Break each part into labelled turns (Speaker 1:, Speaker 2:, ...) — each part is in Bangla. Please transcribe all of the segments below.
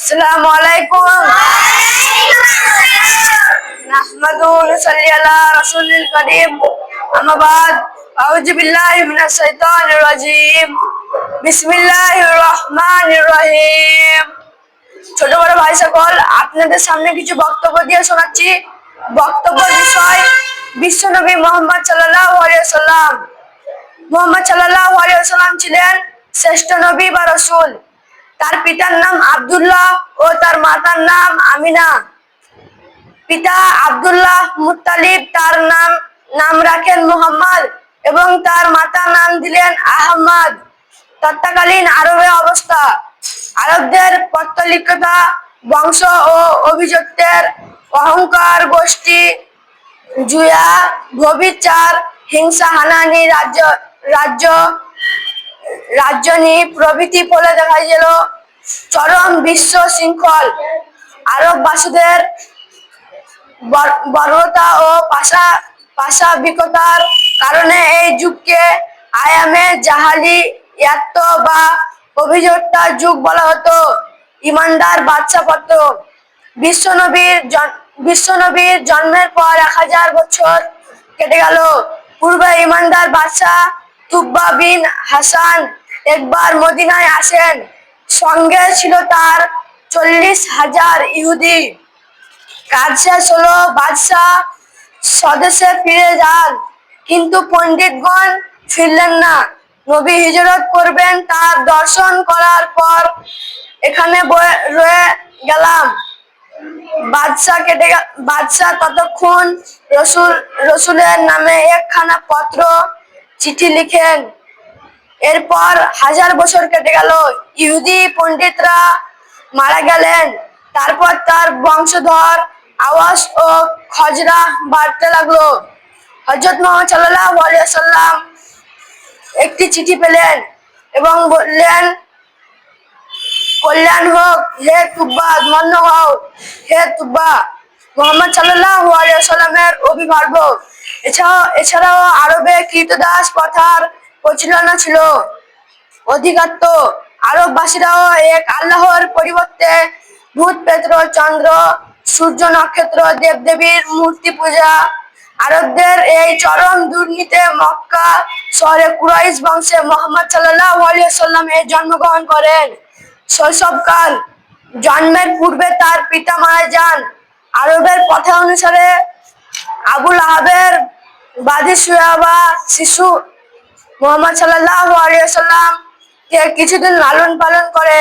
Speaker 1: अस्सलामु अलैकुम। नहमदुहु व नसल्ली अला रसूलिल करीम। अम्मा बाद अऊज़ु बिल्लाहि मिनश शैतानिर रजीम। बिस्मिल्लाहिर रहमानिर रहीम। ছোট বড় ভাই সকল, আপনাদের সামনে কিছু বক্তব্য দিয়ে শোনাচ্ছি। বক্তব্যের বিষয় বিশ্বনবী মুহাম্মদ সাল্লাল্লাহু আলাইহি ওয়াসাল্লাম। মুহাম্মদ সাল্লাল্লাহু আলাইহি ওয়াসাল্লাম ছিলেন শ্রেষ্ঠ নবী বা রাসূল। তার পিতার নাম আব্দুল্লাহ ও তার মাতার নাম আমিনা। পিতা আব্দুল্লাহ মুত্তালিব তার নাম রাখেন মুহাম্মদ এবং তার মাতার নাম দিলেন আহমদ। তৎকালীন আরবে অবস্থা, আরবদের পৌত্তলিকতা, বংশ ও অভিজাত্যের অহংকার, গোষ্ঠী জুয়া, ব্যভিচার, হিংসা, হানাহানি, রাজ্যনি প্রভৃতি ফলে দেখা গেল চরম বিশ্ব শৃঙ্খল। আরববাসীদের বর্বরতা ও পাশবিকতার কারণে এই যুগকে আয়ামে জাহালিয়াত বা অভিজাত্যের যুগ বলা হতো। ইমানদার বাদশা পত্র। বিশ্বনবীর জন্মের পর 1000 বছর কেটে গেল। পূর্বে ইমানদার বাদশাহ তুব্বা বিন হাসান একবার মদিনায় আসেন। সঙ্গে ছিল তার 40,000 ইহুদি। কাজ শেষ হলো, বাদশাহ স্বদেশে ফিরে যান, কিন্তু পণ্ডিতগণ ফিরলেন না। নবী হিজরত করবেন, তার দর্শন করার পর এখানে রয়ে গেলাম। বাদশাহ ততক্ষণ রসুলের নামে একখানা পত্র চিঠি লিখেন। এরপর 1000 বছর কেটে গেল। ইহুদি পণ্ডিতরা মারা গেলেন। তারপর তার বংশধর আওয়াস ও খজরা বাড়তে লাগলো। হযরত মুহাম্মদ সাল্লাল্লাহু আলাইহি ওয়াসাল্লাম একটি চিঠি পেলেন এবং বললেন, কল্যাণ হোক হে তুব্বা, ধন্য হও হে তুব্বা। মুহাম্মদ সাল্লাল্লাহু আলাইহি ওয়াসাল্লামের অভিভাবক। এছাড়াও আরবে কৃতদাস প্রথার প্রচলন ছিল অধিকত্ব। আরববাসীরাও এক আল্লাহর পরিবর্তে ভূত, প্রেত, চন্দ্র, সূর্য, নক্ষত্র, দেবদেবীর মূর্তি পূজা। আরবদের এই চরম দুর্নীতিতে মক্কা শহরে কুরাইশ বংশে মুহাম্মদ সাল্লাল্লাহু আলাইহি ওয়াসাল্লাম জন্মগ্রহণ করেন। শৈশবকাল। জন্মের পূর্বে তার পিতা মারা যান। আরবের প্রথা অনুসারে আবু লাহাবের বাদী সুয়াবা শিশু মুহাম্মদ সাল্লাল্লাহু আলাইহি ওয়াসাল্লাম কে কিছুদিন লালন পালন করে।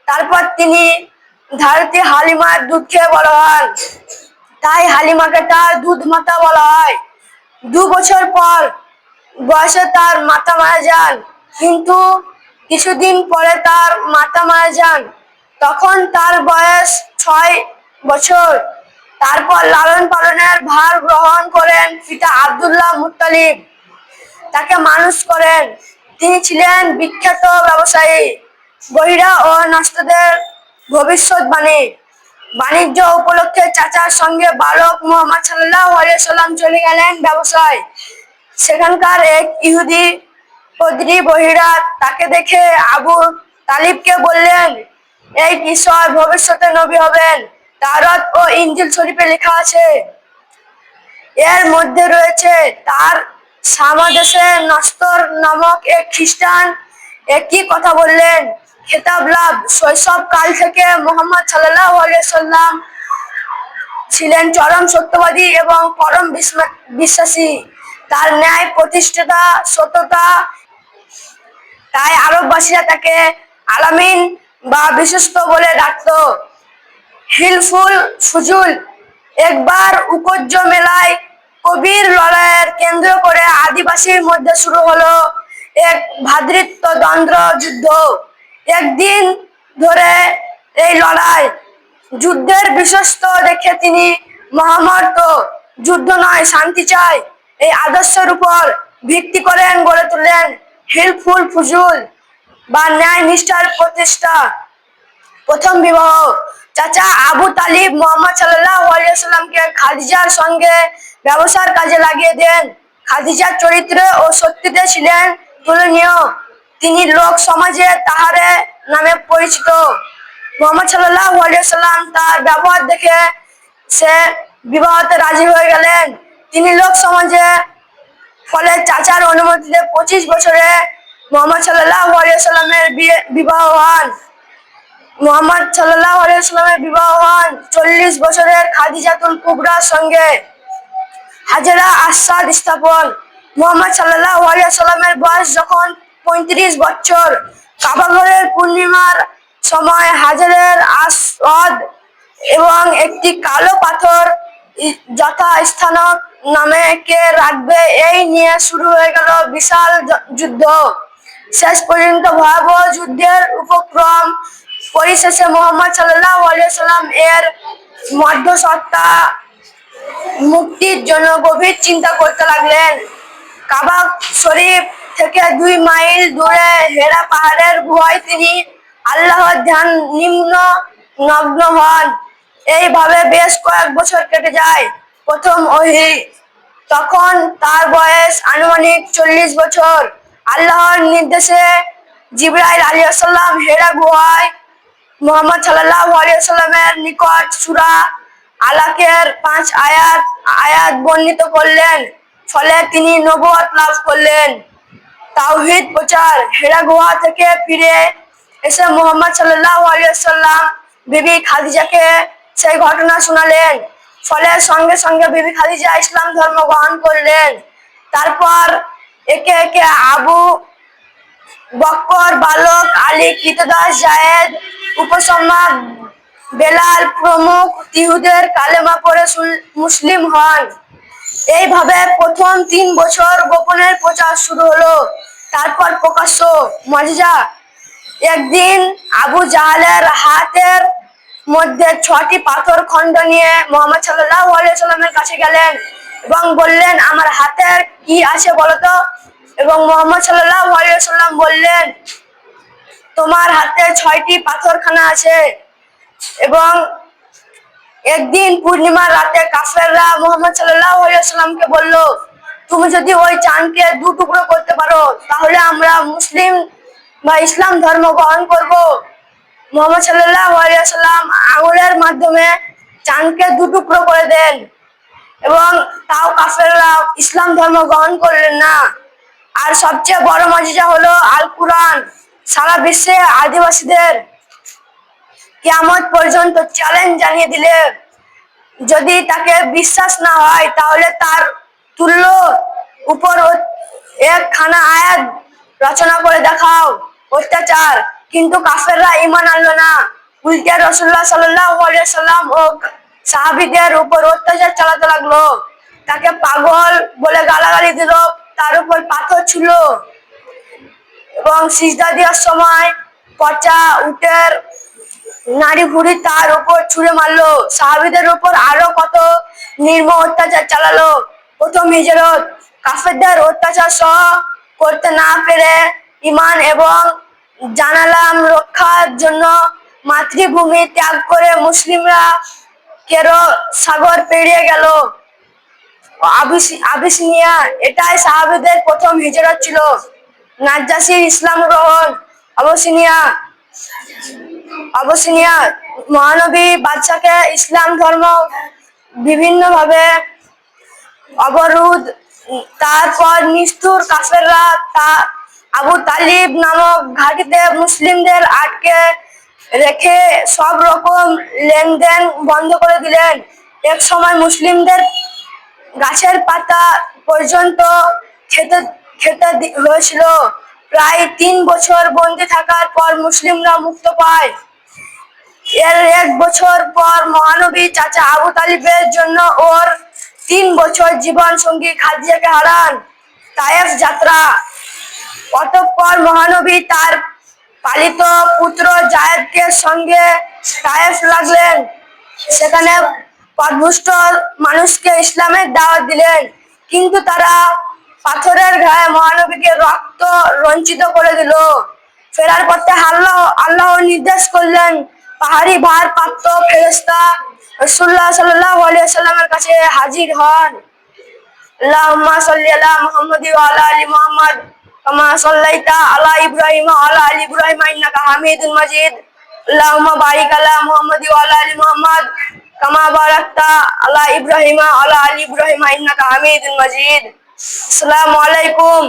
Speaker 1: তারপর তিনি ধারতি হালিমার দুধ খেয়ে বড় হন, তাই হালিমাকে তার দুধ মাতা বলা হয়। 2 বছর পর বয়সে তার মাতা মারা যান, কিন্তু কিছুদিন পরে তার মাতা মারা যান, তখন তার বয়স 6 বছর। তারপর লালন পালনের ভার গ্রহণ করেন পিতা আব্দুল্লাহ মুত্তালিব। তাকে মানুষ করেন। তিনি ছিলেন বিখ্যাত ব্যবসায়ী। বহিরা ও নষ্টদের ভবিষ্যৎবাণী। বাণিজ্য উপলক্ষে চাচার সঙ্গে বালক মুহাম্মদ সাল্লাল্লাহু আলাইহি ওয়াসাল্লাম চলে গেলেন ব্যবসায়। সেখানকার এক ইহুদি পদরি বহিরা তাকে দেখে আবু তালিবকে বললেন, এই কিশোর ভবিষ্যতে নবী হবেন, তাওরাত ও ইনজিল শরীফে লেখা আছে। এর মধ্যে রয়েছে তার সামদেশে নস্তর নামক এক খ্রিস্টান একই কথা বললেন। খেতাব লাভ। শৈশব কাল থেকে মুহাম্মদ সাল্লাল্লাহু আলাইহি ওয়াসাল্লাম ছিলেন চরম সত্যবাদী এবং পরম বিশ্বাসী। তার ন্যায় প্রতিষ্ঠাতা, সততা, তাই আরববাসীরা তাকে আলামিন বা বিশ্বস্ত বলে ডাকত। হিলফুল ফুজুল। একবার উকোজ্জ মেলায় কবির লড়াইয়ের কেন্দ্র করে আদিবাসীর মধ্যে শুরু হলো এক ভ্রাতৃত্ব দ্বন্দ্ব যুদ্ধ। একদিন ধরে এই লড়াই। যুদ্ধের বিশ্বস্ত দেখে তিনি মুহাম্মদ যুদ্ধ নয়, শান্তি চাই, এই আদর্শের উপর ভিত্তি করেন গড়ে তুললেন হিলফুল ফুজুল বা ন্যায় নিষ্ঠার প্রতিষ্ঠা। প্রথম বিবাহ। চাচা আবু তালিব মুহাম্মদ সাল্লাল্লাহু আলাইহি ওয়াসাল্লামকে খাদিজার সঙ্গে ব্যবসার কাজে লাগিয়ে দেন। খাদিজার চরিত্র ও সত্যিতে ছিলেন তুলনীয়। তিনি লোক সমাজে তাহারে নামে পরিচিত। মোহাম্মদ সাল্লাল্লাহু আলাইহি ওয়াসাল্লাম তার ব্যবহার দেখে সে বিবাহতে রাজি হয়ে গেলেন। তিনি লোক সমাজে ফলে চাচার অনুমতিতে 25 বছরে মোহাম্মদ সাল্লাল্লাহু আলাইহি ওয়াসাল্লামের বিবাহ হন। মোহাম্মদ সাল্লাল্লাহু আলাইহি ওয়াসাল্লামের বিবাহ হন 40 বছরের খাদিজাতুল কুবরার সঙ্গে। হাজেরা আসাদ স্থাপন। মোহাম্মদ সাল্লাল্লাহু আলাইহি ওয়াসাল্লামের বয়স যখন 35 বছর, কাবা ঘরের পূর্ণিমার সময় হাজেরের আসওয়াদ এবং একটি কালো পাথর যথাস্থানক নামে কে রাখবে এই নিয়ে শুরু হয়ে গেল বিশাল যুদ্ধ। শেষ পর্যন্ত ভয়াবহ যুদ্ধের উপক্রম। পরিশেষে মোহাম্মদ সাল্লাল্লাহু আলাইহি ওয়াসাল্লাম এর মধ্যস্থতা মুক্তির জন্য গভীর চিন্তা করতে লাগলেন। কাবা শরীফ থেকে 2 মাইল দূরে হেরা পাহাড়ের গুহায় তিনি আল্লাহর ধ্যান নগ্ন হন। এইভাবে বেশ কয়েক বছর কেটে যায়। প্রথম ওহী, তখন তার বয়স আনুমানিক 40 বছর। আল্লাহর নির্দেশে জিবরাইল আলাইহিস সালাম হেরা গুহায় মুহাম্মদ সাল্লাল্লাহু আলাইহি ওয়াসাল্লামের নিকট সূরা আলাকের 5 আয়াত বর্ণিত করলেন। ফলে তিনি নবুয়ত লাভ করলেন। তাওহীদ প্রচার। হেরা গুহা থেকে ফিরে এসে মুহাম্মদ সাল্লাল্লাহু আলাইহি ওয়াসাল্লাম বিবি খাদিজাকে সেই ঘটনা শোনালেন। ফলে সঙ্গে সঙ্গে বিবি খাদিজা ইসলাম ধর্ম গ্রহণ করলেন। তারপর একে একে আবু বকর, বালক, আলী, কৃতদাস, জায়েদ, উপসমা, বেলাল প্রমুখ ইহুদের কালেমা পড়ে মুসলিম হন। এইভাবে প্রথম 3 বছর গোপনের প্রচার শুরু হলো। তারপর প্রকাশ্য মুজিজা। একদিন আবু জাহালের হাতের মধ্যে 6টি পাথর খণ্ড নিয়ে মুহাম্মদ সাল্লাল্লাহু আলাইহি ওয়াসাল্লামের কাছে গেলেন এবং বললেন, আমার হাতে কি আছে বলো তো। এবং মুহাম্মদ সাল্লাল্লাহু আলাইহি ওয়াসাল্লাম বললেন, তোমার হাতে 6টি পাথরখানা আছে। এবং একদিন পূর্ণিমার রাতে কাফেররা মুহাম্মদ সাল্লাল্লাহু আলাইহি ওয়াসাল্লামকে বলল, তুমি যদি ওই চাঁদকে 2 টুকরো করতে পারো তাহলে আমরা মুসলিম বা ইসলাম ধর্ম গ্রহণ করব। মুহাম্মদ সাল্লাল্লাহু আলাইহি ওয়াসাল্লাম আঙুলের মাধ্যমে চাঁদকে 2 টুকরো করে দেন এবং তাও কাফেররা ইসলাম ধর্ম গ্রহণ করলেন না। আর সবচেয়ে বড় মুজিজা হলো আল কুরআন। সারা বিশ্বে আদিবাসীদের কিয়ামত পর্যন্ত চ্যালেঞ্জ জানিয়ে দিলে যদি তাকে বিশ্বাস না হয় তাহলে তার তুল্য উপর একখানা আয়াত রচনা করে দেখাও। অত্যাচার। কিন্তু কাফেররা ঈমান আনলো না। উল্টে রাসূলুল্লাহ সাল্লাল্লাহু আলাইহি ওয়াসাল্লাম ও সাহাবীদের উপর অত্যাচার চালাতে লাগলো। তাকে পাগল বলে গালাগালি দিল, তার উপর পাথর ছুঁড়ল এবং সিজদা দেওয়ার সময় পচা উটের নাড়ি ভুড়ি তার উপর ছুঁড়ে মারলো। সাহাবীদের উপর আরো কত নির্মম অত্যাচার চালালো। প্রথম হিজরত। কাফেরদের অত্যাচার সহ করতে না পেরে ঈমান এবং জানালাম রক্ষার জন্য মাতৃভূমি ত্যাগ করে মুসলিমরা কেরো সাগর পেরিয়ে গেল আবিসিনিয়া। এটাই সাহাবীদের প্রথম হিজরত ছিল। নাজ্জাশীর ইসলাম গ্রহণ। আবিসিনিয়া মহানবী বাদশাকে ইসলাম ধর্ম বিভিন্নভাবে অবরোধ। তারপর নিষ্ঠুর কাফেররা আবু তালিব নামক ঘাঁটিতে মুসলিমদের আটকে রেখে সব রকম লেনদেন বন্ধ করে দিলেন। এক সময় মুসলিমদের গাছের পাতা পর্যন্ত খেতে হয়েছিল। প্রায় 3 বছর বন্দী থাকার পর মুসলিমরা মুক্ত পায়। এর 1 বছর পর মহানবী চাচা আবু তালিবের জন্য ওর 3 বছর জীবন সঙ্গী খাদিজাকে হারান। তায়েফ যাত্রা। অতঃপর মহানবী তার পালিত পুত্র জায়েদকে সঙ্গে তায়েফ লাগলেন। সেখানে পথভ্রষ্ট মানুষকে ইসলামের দাওয়াত দিলেন। কিন্তু তারা পাথরের ঘায়ে মহানবীকে রক্ত রঞ্জিত করে দিল। ফেরার পথে আল্লাহ নির্দেশ করলেন, পাহাড়ি ভারপ্রাপ্ত ফেরেশতা রাসূলুল্লাহ সাল্লাল্লাহু আলাইহি ওয়াসাল্লামের কাছে হাজির হন। আল্লাহুম্মা সাল্লি আলা মুহাম্মাদ ওয়া আলা আলি মুহাম্মাদ কামা সাল্লাইতা আলা ইব্রাহিম ওয়া আলা আলি ইব্রাহিম ইন্নাকা হামিদুম মাজিদ। আল্লাহুম্মা বারিক আলা মুহাম্মাদি ওয়া আলা আলি মুহাম্মাদ কামা বারাকতা আলা ইব্রাহিমা ওয়া আলা আলি ইব্রাহিমা ইন্নাকা হামিদুম মাজিদ। আসসালামু আলাইকুম।